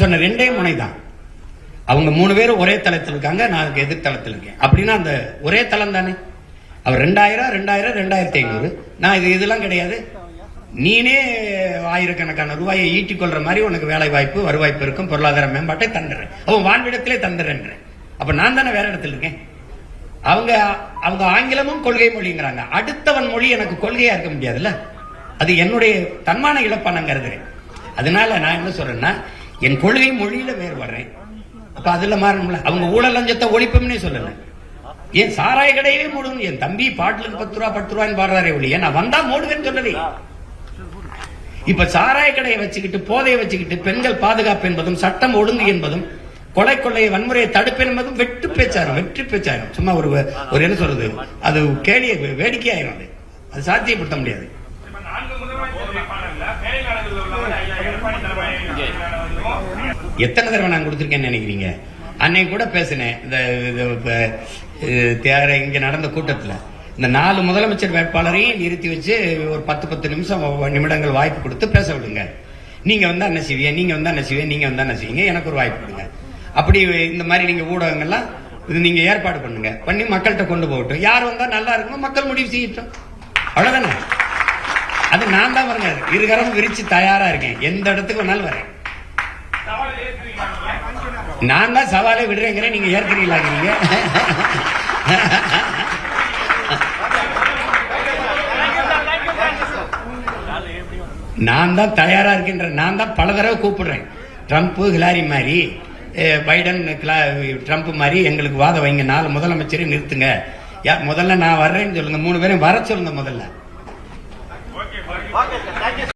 சொன்ன ரெண்டே முனை தான். அவங்க 3 பேரும் ஒரே தளத்தில் இருக்காங்க, நான் எதிர்த்தளத்தில் இருக்கேன். அப்படின்னா அந்த ஒரே தளம் தானே. அவர் 2000 2500, நான் இதெல்லாம் கிடையாது. நீனே ஆயிரக்கணக்கான ரூபாயை ஈட்டிக் கொள்ற மாதிரி உனக்கு வேலை வாய்ப்பு, வருவாய்ப்பு இருக்கும், பொருளாதார மேம்பாட்டை தந்துடுறேன். அவன் வாழ்விடத்திலே தந்துடுறேன். அப்ப நான் தானே வேற இடத்துல இருக்கேன். அவங்க ஆங்கிலமும் கொள்கை மொழிங்கிறாங்க. அடுத்தவன் மொழி எனக்கு கொள்கையா இருக்க முடியாதுல்ல. அது என்னுடைய தன்மான இழப்பா நான் கருதுறேன். அதனால நான் என்ன சொல்றேன்னா, என் கொள்கை மொழியில வேறுபடுறேன். அப்ப அதுல மாறணும்ல. அவங்க ஊழல் லஞ்சத்தை ஒழிப்பும்னே சொல்லல. என் சாராய கடையவே மூடணும். என் தம்பி பாட்டிலுக்கு 10 ரூபா 10 ரூபான்னு பாடுறாரே ஒழிய நான் வந்தா மூடுவேன்னு சொல்லவே. இப்ப சாராய கடையை வச்சுக்கிட்டு, போதையை வச்சுக்கிட்டு, பெண்கள் பாதுகாப்பு என்பதும் சட்டம் ஒழுங்கு என்பதும், கொலை கொள்ளையை வன்முறையை தடுப்பு என்பதும் வெற்றி பேச்சாயிரும். சும்மா ஒரு என்ன சொல்றது, அது கேலிய வேடிக்கையாயிரும். அது சாத்தியப்படுத்த முடியாது. எத்தனை தடவை நான் கொடுத்திருக்கேன்னு நினைக்கிறீங்க? அன்னைக்கு கூட பேசினேன். இங்க நடந்த கூட்டத்தில் இந்த 4 முதலமைச்சர் வேட்பாளரையும் நிறுத்தி வச்சு ஒரு 10 நிமிடங்கள் வாய்ப்பு கொடுத்து பேச விடுங்க. நீங்க வந்தா என்ன செய்வீங்க, நீங்க வந்தா என்ன செய்வீங்க, நீங்க வந்தா என்ன செய்வீங்க, எனக்கு ஒரு வாய்ப்பு கொடுங்க. அப்படி இந்த மாதிரி நீங்க ஊடகங்கள்லாம் இது நீங்க ஏற்பாடு பண்ணுங்க, பண்ணி மக்கள்கிட்ட கொண்டு போகட்டும். யார் வந்தா நல்லா இருக்கும் மக்கள் முடிவு செய்யட்டும். அவ்வளவுதானே. அது நான் தான் வரேன், இருகரம் விரிச்சு தயாரா இருக்கேன். எந்த இடத்துக்கு வேணாலும் வரேன். நான் தான் சவாலே விடுறேங்கிறேன், நீங்க ஏற்கிறீங்களா? நீங்க நான் தான் தயாரா இருக்கின்ற. நான் தான் பல தடவை கூப்பிடுறேன். ட்ரம்ப் ஹிலாரி மாதிரி, பைடன் ட்ரம்ப் மாதிரி எங்களுக்கு வாத வைங்க, 4 முதலமைச்சரை நிறுத்துங்க. முதல்ல நான் வர்றேன்னு சொல்லுங்க. 3 பேரும் வர சொல்லுங்க முதல்ல.